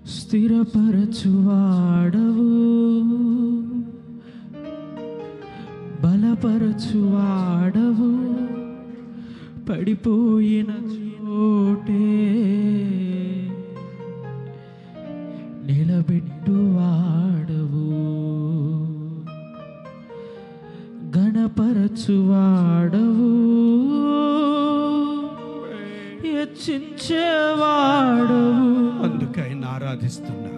స్థిరపరచువాడవు, బలపరచువాడవు, పడిపోయిన చోటే నిలబెట్టువాడవు, గణపరచువాడవు, హెచ్చించేవాడవు. అందుకే ఆయన ఆరాధిస్తున్నా,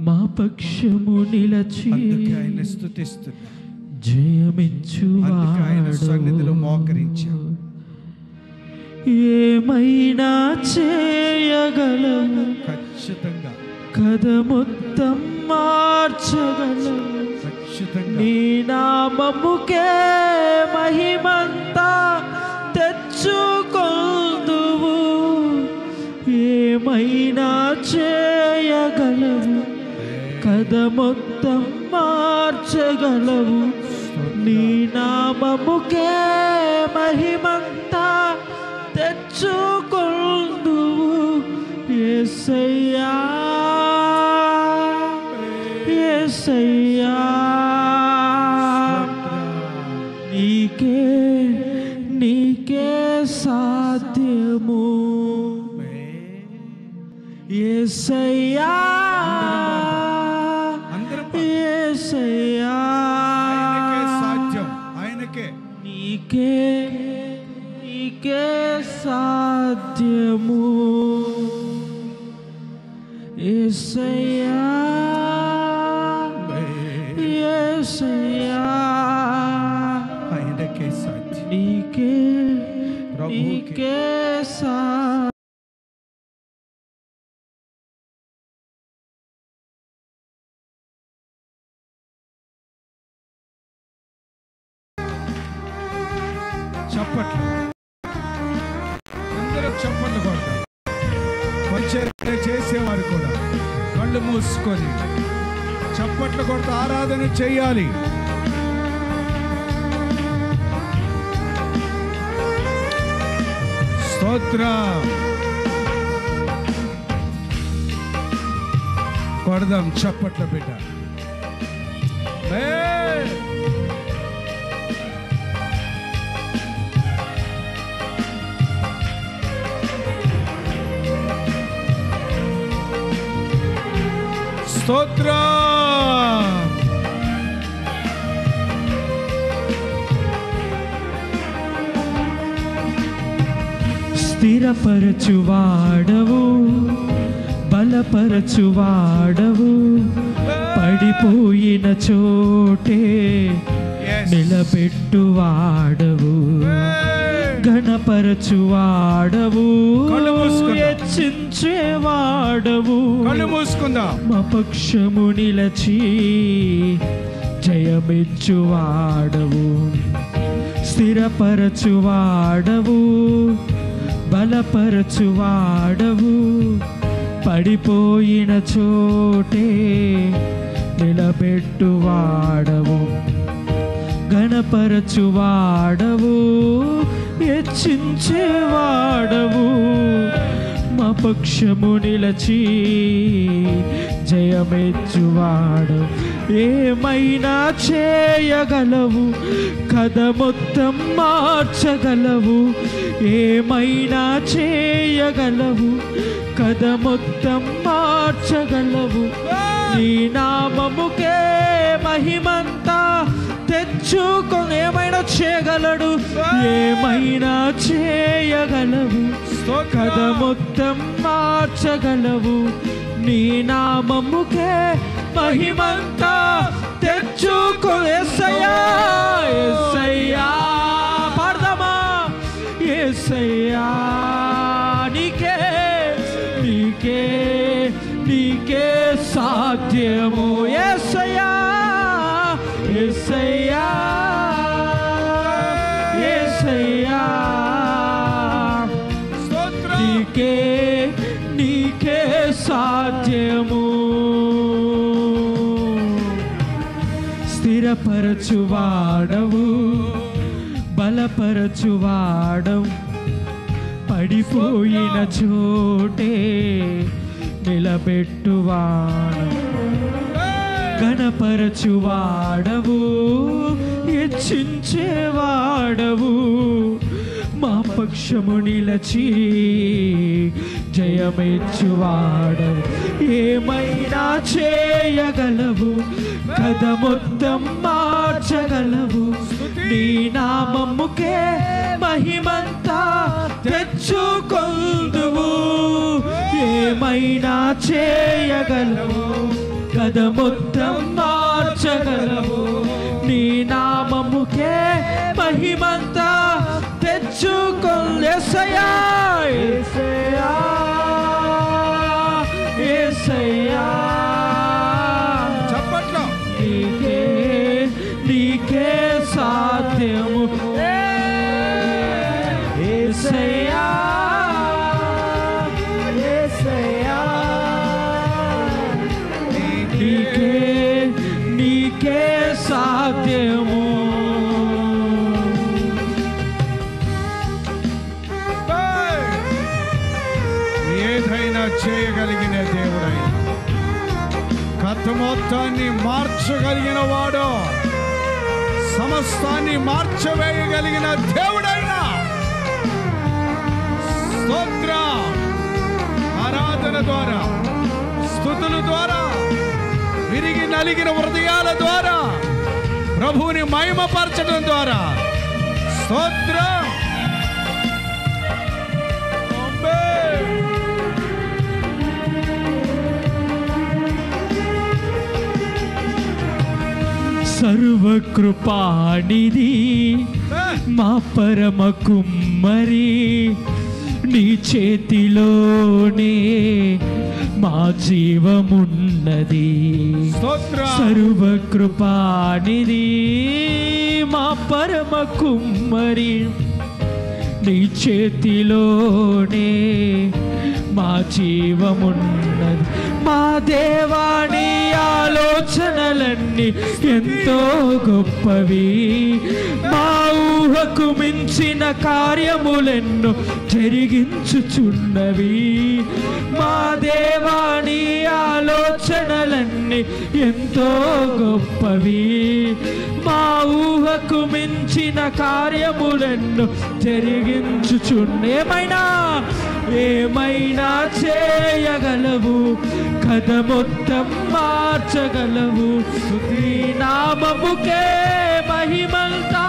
మా పక్షము నిలచి అందుకే ఆయన స్తుతిస్తున్నా, జయమించువాడు. ఆయన సన్నిధిలో మోకరించాం. ఏమైనా చేయగలము, ఖచ్చితంగా కథ మొత్తం మార్చగలము, ఖచ్చితంగా నీ నామముకే మహిమంతా తెచ్చుకొందువు. ఏమైనా చేయగలవు, కథ మొత్తం మార్చగలవు, నీ నామముకే మహిమంతా తెచ్చుకొందువు. యేసయ్యా యేసయ్యా, నీకే నీకే సాధ్యము. యేసయ్యా యేసయ్యా, ఆయనకే సాధ్యం, ఆయనకే, నీకే నీకే సాధ్యము. యేసయ్యా యేసయ్యా, ఆయనకే సాధ్యం, నీకే నీకే సాధ్యం. చప్పట్లు, అందరూ చప్పట్లు కొడతారు. పరిచర్య చేసేవారు కూడా కళ్ళు మూసుకొని చప్పట్లు కొడుతూ ఆరాధన చేయాలి. స్తోత్రం కొడదాం చప్పట్ల బిడ్డ. స్తోత్రం, స్థిరపరచువాడవు, బలపరచువాడవు, పడిపోయిన చోటే నిలబెట్టువాడవు, గణపరచువాడవు, హెచ్చించేవాడవు. కళ్ళు మూసుకుందాం. మా పక్షము నిలచి జయమిచ్చువాడవు, స్థిరపరచువాడవు, బలపరచువాడవు, పడిపోయిన చోటే నిలబెట్టువాడవు, గణపరచువాడవు, హెచ్చించేవాడవు. మా పక్షము నిలచి జయమెచ్చువాడు. ఏమైనా చేయగలవు, కథ మొత్తం మార్చగలవు. ఏమైనా చేయగలవు, కథ మొత్తం మార్చగలవు. నీ నామముకే మహిమంతా తెచ్చుకొని. ఏమైనా చేయగలడు, ఏమైనా చేయగలవు, కథ మొత్తం మార్చగలవు. నీ నామముకే మహిమంతా తెచ్చుకో. యేసయ్యా యేసయ్యా పాడదామా. యేసయ్యా నీకే నీకే నీకే సాధ్యము. యేసయ్యా యేసయ్యా యేసయ్యా నీకే నీకే సాధ్యము. స్థిరపరచువాడవు, బలపరచువాడవు, పడిపోయిన చోటే నిలబెట్టువాడవు, నిలబెట్టువాడు, గణపరచువాడవు, హెచ్చించేవాడవు, మా పక్షము నిలచి జయమెచ్చువాడవు. ఏమైనా చేయగలవు, కథ మొత్తం మార్చగలవు, నీ నామముకే మహిమంతా తెచ్చుకొందువు. ఏమైనా చేయగలవు, కథ మొత్తం మార్చగలవు, నీ నామముకే మహిమంతా తెచ్చుకొందు. యేసయ్యా యేసయ్యా యేసయ్యా, చప్పట్లో నీకే నీకే సాధ్యము. యేసయ్యా యేసయ్యా, నీకే నీకే సాధ్యము. ఏదైనా చేయగలిగిన దేవుడైనా, కథ మొత్తాన్ని మార్చగలిగిన వాడు, సమస్తాన్ని మార్చవేయగలిగిన దేవుడైనా స్తోత్ర ఆరాధన ద్వారా, స్తుతుల ద్వారా, విరిగి నలిగిన హృదయాల ద్వారా ప్రభువుని మహిమపరచడం ద్వారా స్తోత్రం. సర్వకృపానిధి మా పరమ కుమ్మరి, నీ చేతిలోనే మా జీవమున్నది. సర్వకృపానిధి మా పరమ కుమ్మరి, నీ చేతిలోనే మా జీవమున్నది. మా దేవాని ఆలోచనలన్నీ ఎంతో గొప్పవి, మా ఊహకు మించిన కార్యములెన్నో జరిగించుచున్నవి. మా దేవాని ఆలోచనలన్నీ ఎంతో గొప్పవి, మా ఊహకు మించిన కార్యములెన్నో జరిగించుచున్న. ఏమైనా చేయగలవు, కథ మొత్తం మార్చగలవు, నీ నామముకే మహిమంతా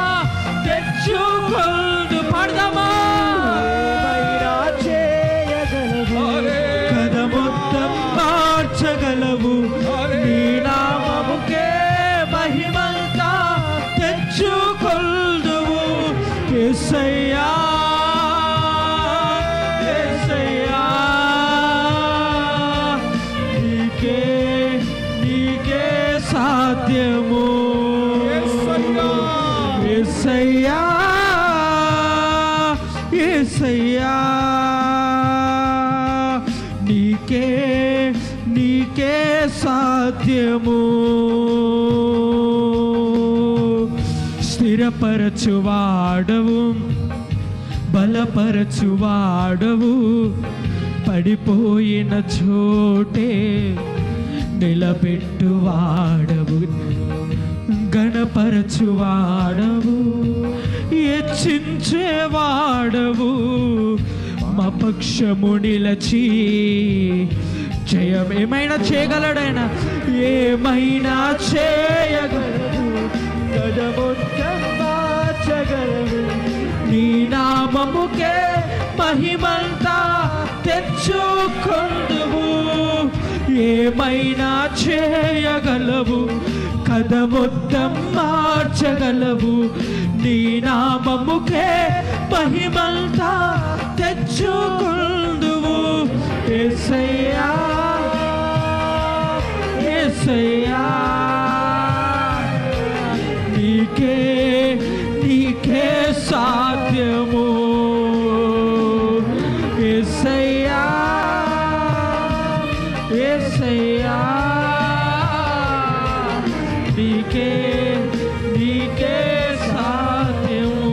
తెచ్చుకొందు. పడదమా? ఏమైనా చేయగలవు, కథ మొత్తం మార్చగలవు, నీ నామముకే మహిమంతా తెచ్చుకొందువు. యేసయ్యా సాధ్యము. యేసయ్యా యేసయ్యా, నీకే నీకే సాధ్యము. స్థిరపరచువాడవు, బలపరచువాడవు, పడిపోయిన చోటే నిలబెట్టువాడవు, గణపరచువాడవు, హెచ్చించేవాడవు, మా పక్షము నిలచి జయం. ఏమైనా చేయగలడైనా, ఏమైనా చేయగలవు, కథ మొత్తం మార్చగలవు, నీ నామముకే మహిమంతా తెచ్చుకొందువు. ఏమైనా చేయగలవు, కథ మొత్తం మార్చగలవు, నీ నామముకే మహిమంతా తెచ్చుకొందువు. యేసయ్యా యేసయ్యా, నీకే నీకే సాధ్యము. యేసయ్యా యేసయ్యా, నీకే నీకే సాధ్యము.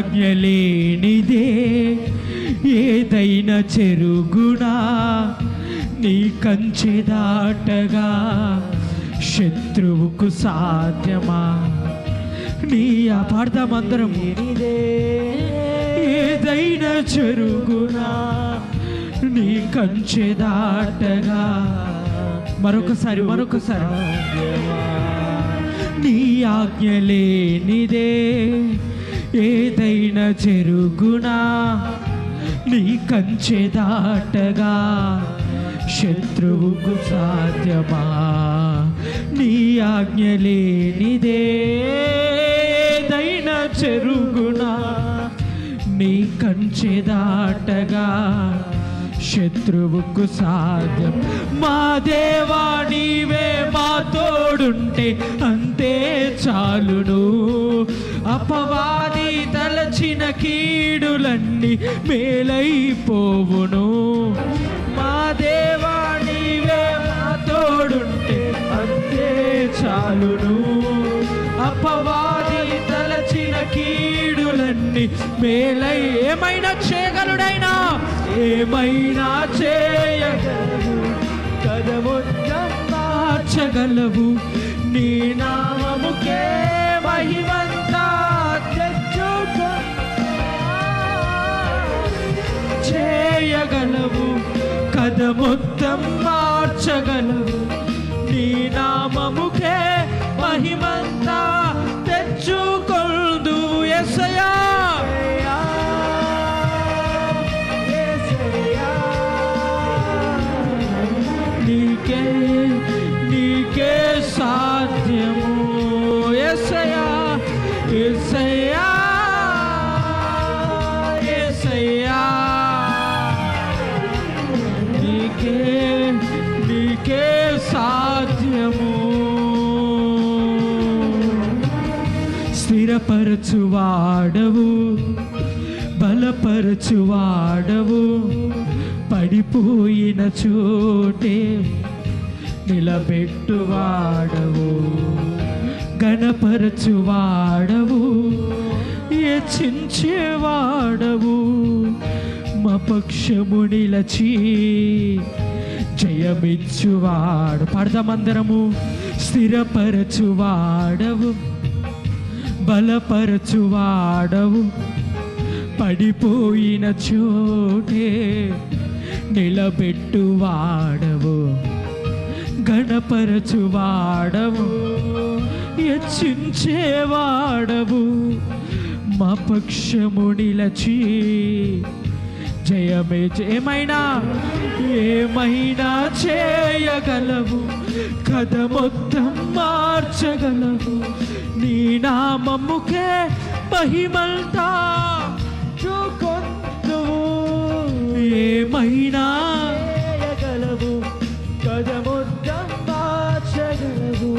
ఆజ్ఞ లేనిదే ఏదైనా చెరుగునా, నీ కంచె దాటగా శత్రువుకు సాధ్యమా? నీ పాడదామందరం. ఏదైనా చెరుగునా, నీ కంచె దాటగా. మరొకసారి నీ ఆజ్ఞ లేనిదే ఏదైనా చెరుగునా, నీ కంచె దాటగా శత్రువుకు సాధ్యమా? నీ ఆజ్ఞ లేనిదే ఏదైనా చెరుగునా, నీ కంచె దాటగా శత్రువుకు సాధ్యం. మా దేవా నీవే మా తోడుంటే అంతే చాలును. అపవాది తలచిన కీడులన్నీ మేలైపోవును. మా దేవా నీవే మా తోడుంటే అంతే చాలును. అపవాది తలచిన కీడులన్నీ మేలై. ఏమైనా చేయగలుడైనా, ఏమైనా చేయగలవు, కదమొత్తం మార్చగలవు. నీ నామముకే మహిమంతా తెచ్చుకో. చేయగలవు, కదమొత్తం మార్చగలవు. నీ నామముకే మహిమంతా తెచ్చుకొల్దు. యేసయ్యా నీకే నీకే సాధ్యము. యేసయ్యా యేసయ్యా యేసయ్యా నీకే నీకే సాధ్యము. స్థిరపరచువాడవు, బలపరచువాడవు, పడిపోయిన చోటే నిలబెట్టువాడవు. గణపరచువాడవు, హెచ్చించేవాడవు, మా పక్షము నిలచి జయమిచ్చువాడు. పాడదామందరము. స్థిరపరచువాడవు, బలపరచువాడవు, పడిపోయిన చోటే నిలబెట్టువాడవు. గణపరచువాడవు, హెచ్చించేవాడవు, మా పక్షము నిలచి జయమే. ఏమైనా ఏమైనా చేయగలవు, కథ మొత్తం మార్చగలవు. నీ నామముకే మహిమంతా చూకొందువు. ఏమైనా చేయగలవు, కథ మొత్తం మార్చగలవు.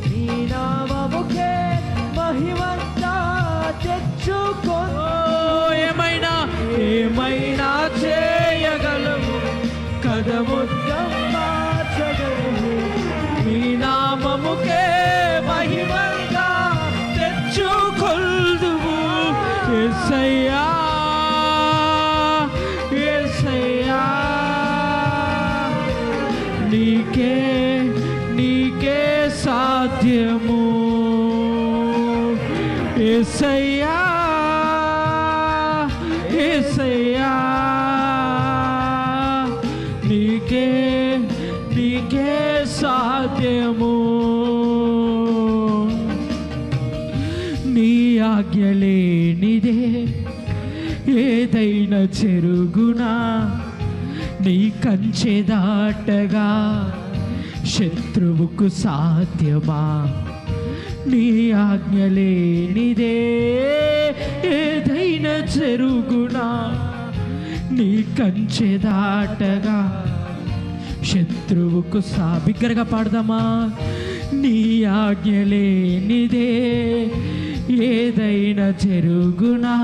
నీ నామముకే మహిమంతా తెచ్చుకొందువు. ఏమైనా ఏమైనా చేయగలవు, కథ మొత్తం మార్చగలవు. నీ నామముకే మహిమంతా తెచ్చుకొల్దువు. యేసయ్యా యేసయ్యా నీకే నీకే సాధ్యము. యేసయ్యా యేసయ్యా నీకే నీకే సాధ్యము. నీ ఆజ్ఞ లేనిదే ఏదైనా చెరుగునా, నీ కంచె దాటగా శత్రువుకు సాధ్యమా? నీ ఆజ్ఞ లేనిదే ఏదైనా చెరుగునా, నీ కంచె దాటగా శత్రువుకు బిగ్గరగా పాడదామా. నీ ఆజ్ఞ లేనిదే ఏదైనా జరుగునా,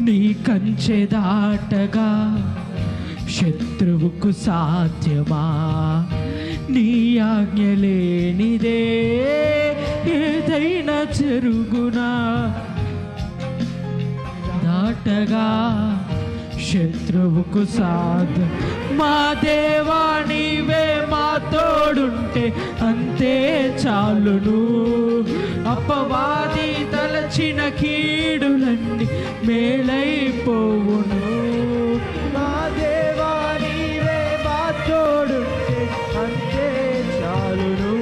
నీ కంచె దాటగా శత్రువుకు సాధ్యమా? నీ ఆజ్ఞ లేనిదే ఏదైనా జరుగునా, దాటగా శత్రువుకు సాధ మా దేవా నీవే మా తోడుంటే అంతే చాలును అపవాది తలచిన కీడులన్నీ మేలైపోవును మా దేవా నీవే మా తోడుంటే అంతే చాలును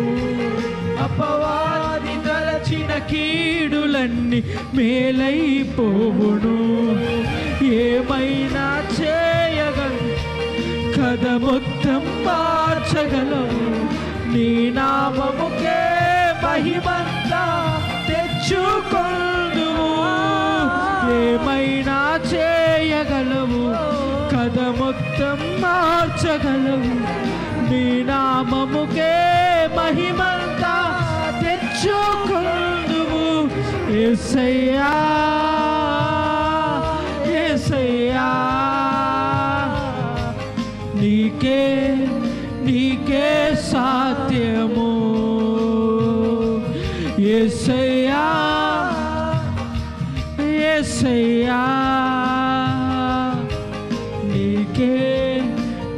అపవాది తలచిన కీడులన్నీ మేలైపోవును ఏమైనా చేయగలవు కథ మొత్తం మార్చగలవు నీ నామముకే మహిమంతా తెచ్చుకొందువు ఏమైనా చేయగలవు కథ మొత్తం మార్చగలవు నీ నామముకే మహిమంతా తెచ్చుకొందువు యేసయ్యా యేసయ్యా నీకే నీకే సాధ్యము యేసయ్యా యేసయ్యా నీకే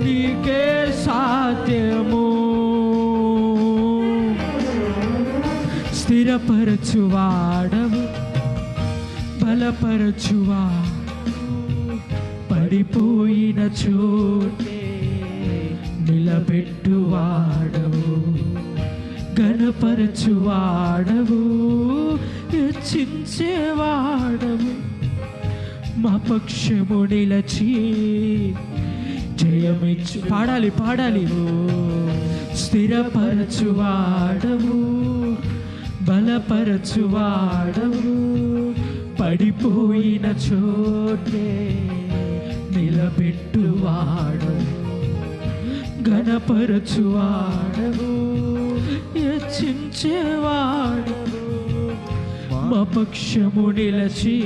నీకే సాధ్యము స్థిరపరచువాడవు బలపరచువా పడిపోయిన చోటే నిలబెట్టువాడవు గణపరచువాడవు హెచ్చించేవాడవు మా పక్షము నిలచి జయమిచ్చు పాడాలి పాడాలి స్థిరపరచువాడవు బలపరచువాడవు పడిపోయిన చోటే నిలబెట్టువాడవు ఘనపరచువాడవు హెచ్చించేవాడవు మా పక్షము నిలచి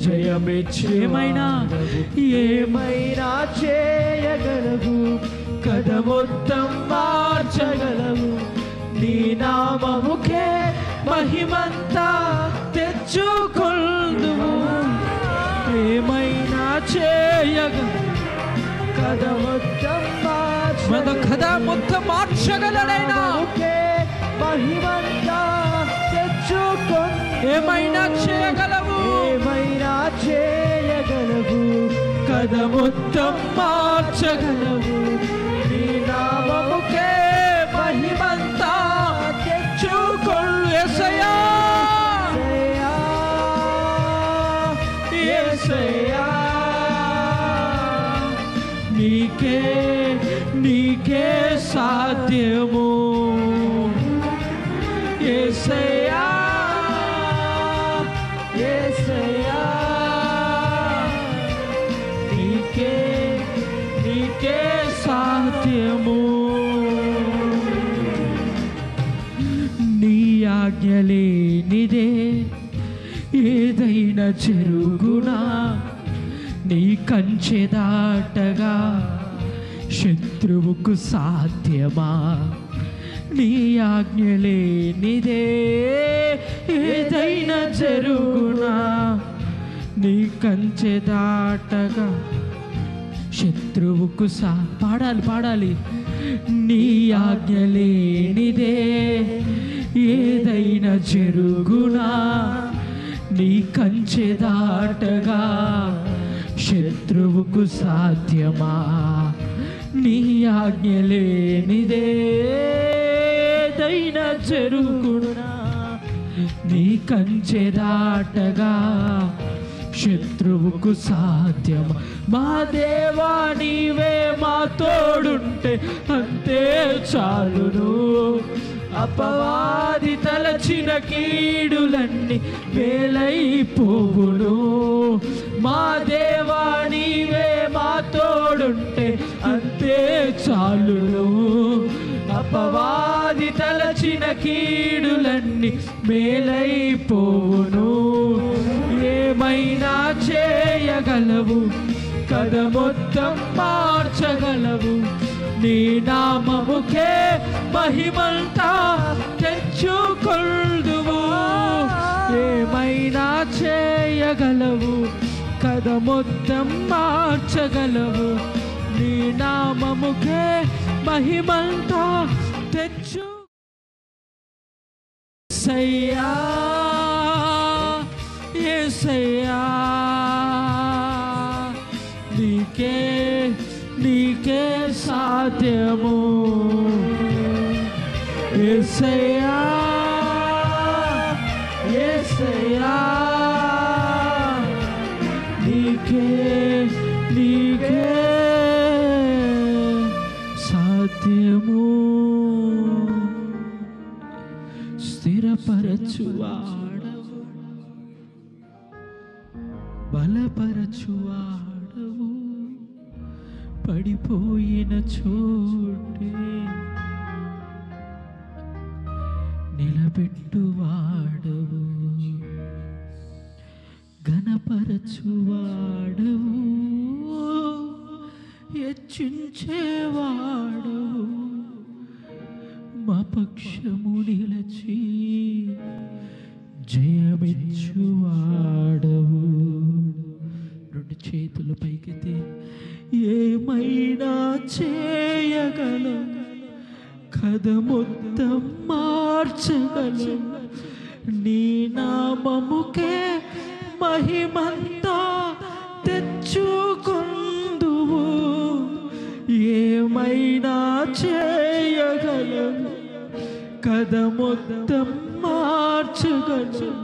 జయమిచ్చు ఏమైనా ఏమైనా చేయగలవు కథ మొత్తం మార్చగలవు నీ నామముకే మహిమంతా తెచ్చుకొందువు ఏమైనా చేయగలవు కథ మొత్తం మార్చగలడైనా మహిమంతా తెచ్చుకొందువు ఏమైనా చేయగలవు ఏమైనా చేయగలవు కథ మొత్తం మార్చగలవు నీ నామముకే మహిమంతా తెచ్చుకొను యేసయ్యా యేసయ్యా నీకే నీకే సాధ్యము యేసయ్యా యేసయ్యా నీకే నీకే సాధ్యము నీ ఆజ్ఞలేనిదే ఏదైనా జరుగునా నీ కంచె దాటగా శత్రువుకు సాధ్యమా నీ ఆజ్ఞలేనిదే ఏదైనా జరుగునా నీ కంచె దాటగా శత్రువుకు పాడాలి పాడాలి నీ ఆజ్ఞలేనిదే ఏదైనా జరుగునా నీ కంచె దాటగా శత్రువుకు సాధ్యమా నీ ఆజ్ఞలేనిదే ఏదైనా జరుగునా నీ కంచె దాటగా శత్రువుకు సాధ్యమా మా దేవా నీవే మా తోడుంటే అంతే చాలును అపవాది తలచిన కీడులన్నీ మేలైపోవును మా దేవా నీవే మా తోడుంటే అంతే చాలును అపవాది తలచిన కీడులన్నీ మేలైపోవును ఏమైనా చేయగలవు కథ మొత్తం మార్చగలవు నీ నామముకే మహిమంతా తెచ్చుకొందువు ఏమైనా చేయ చేయగలవు, కథ మొత్తం మార్చగలవు. నీ నామముకే మహిమంతా తెచ్చు. యేసయ్యా యేసయ్యా నీకే నీకే సాధ్యము. యేసయ్యా యేసయ్యా నీకే నీకే సాధ్యము. స్థిరపరచువాడవు, బలపరచువాడవు, పడిపోయిన చోటే నిలబెట్టువాడవు, ఘనపరచువాడవు, హెచ్చించేవాడవు, మా పక్షము నిలచి జయమిచ్చువాడవు. రెండు చేతులు పైకెత్తి ఏమైనా చేయగలం, కథ మొత్తం మార్చగలం. నీ నామముకే మహిమంతా తెచ్చుకుందువు. ఏమైనా చేయగలం, కథ మొత్తం మార్చగలం.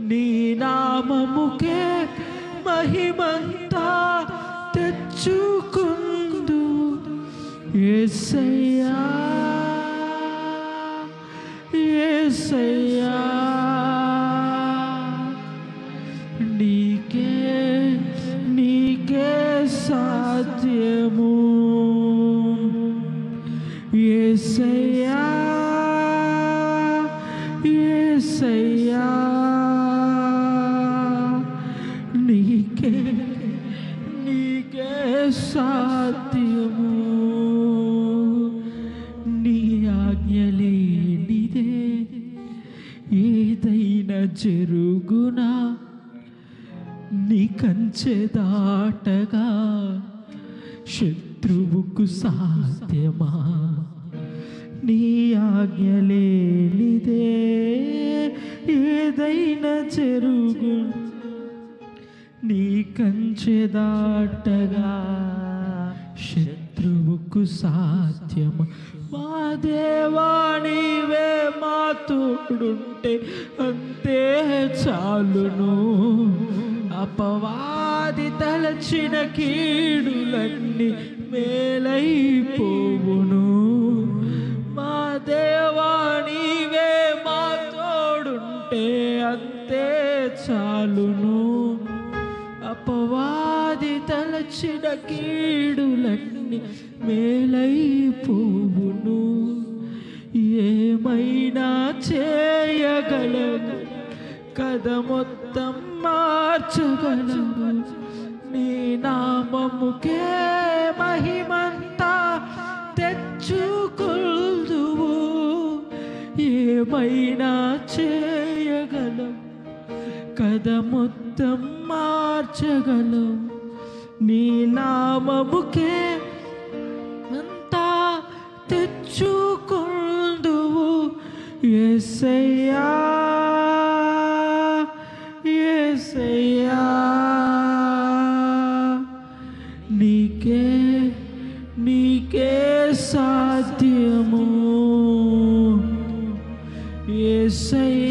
నీ నామముకే మహిమంతా తెచ్చుకుందు. యేసయ్యా యేసయ్యా నీకే నీకే సాధ్యము. యేసయ్యా యేసయ్యా నీకే నీకే సాధ్యము. నీ ఆజ్ఞలేనిదే ఏదైనా జరుగునా, నీ కంచె దాటగా శత్రువుకు సాధ్యమా. నీ ఆజ్ఞలేనిదే ఏదైనా జరుగు, నీ కంచె దాటగా శత్రువుకు సాధ్యమా. మా దేవా నీవే మా తోడుంటే అంతే చాలును. అపవాది తలచిన కీడులన్నీ మేలైపోవును. మా దేవా నీవే మా తోడుంటే అంతే చాలును. అపవాది తలచిన కీడులన్నీ మేలైపోవును. ఏమైనా చేయగలము, కథ మొత్తం మార్చగలము. నీ నామముకే మహిమంతా తెచ్చుకొల్దువు. ఏమైనా చేయగలం, కథ మొత్తం మార్చగలం. నీ నామముకే అంతా తెచ్చుకొల్దువు. యేసయ్యా యేసయ్యా నీకే నీకే సాధ్యము. యేసయ్యా